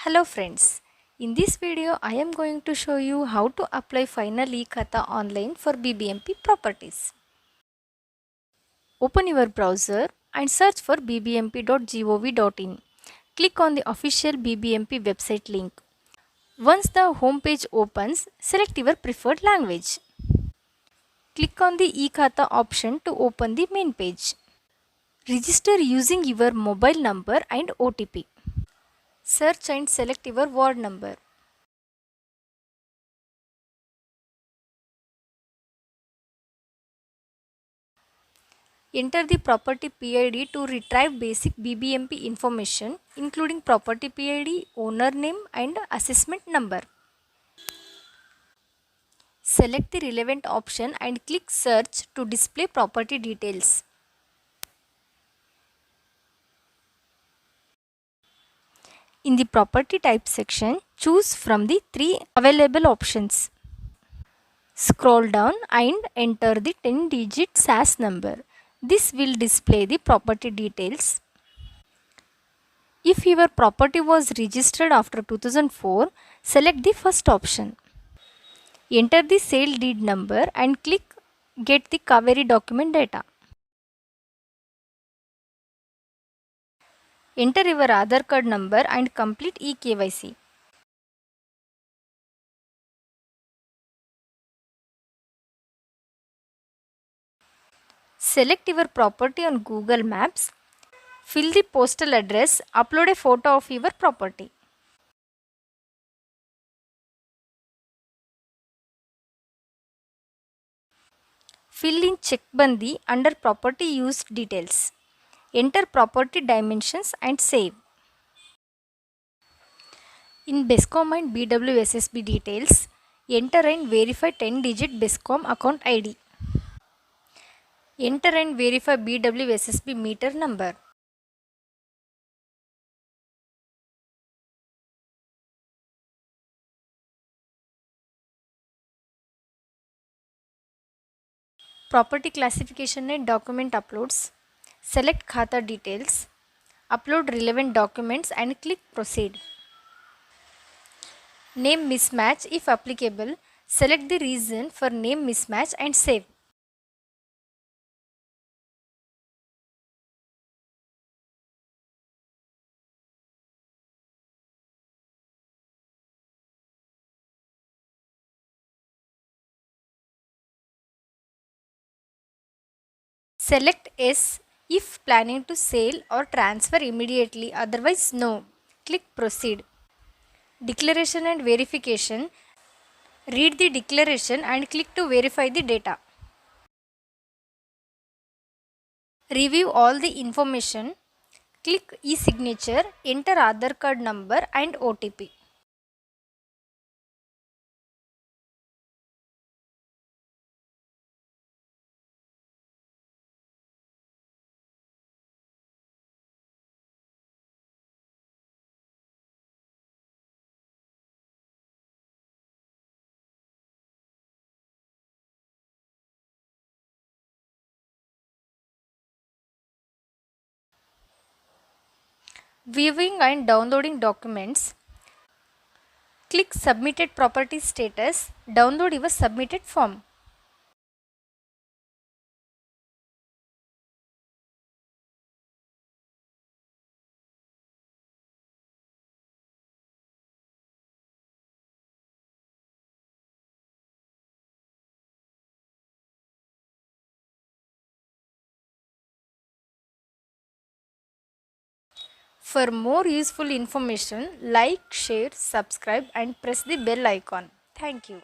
Hello friends, in this video I am going to show you how to apply final e-Khata online for BBMP properties. Open your browser and search for bbmp.gov.in. Click on the official BBMP website link. Once the home page opens, select your preferred language. Click on the eKhata option to open the main page. Register using your mobile number and OTP. Search and select your ward number. Enter the property PID to retrieve basic BBMP information including property PID, owner name and assessment number. Select the relevant option and click search to display property details. In the property type section, choose from the three available options. Scroll down and enter the 10-digit SAS number. This will display the property details. If your property was registered after 2004, select the first option. Enter the sale deed number and click Get the Kaveri document data. Enter your Aadhaar card number and complete eKYC. Select your property on Google Maps. Fill the postal address. Upload a photo of your property. Fill in checkbandi under property use details. Enter property dimensions and save. In BESCOM and BWSSB details, enter and verify 10-digit BESCOM account ID. Enter and verify BWSSB meter number. Property classification and document uploads. Select Khata details. Upload relevant documents and click proceed. Name mismatch if applicable. Select the reason for name mismatch and save. Select yes if planning to sell or transfer immediately, otherwise no. Click proceed. Declaration and verification. Read the declaration and click to verify the data. Review all the information. Click e-signature, enter Aadhaar card number and OTP. Viewing and downloading documents. Click submitted property status, download your submitted form. For more useful information, like, share, subscribe and press the bell icon. Thank you.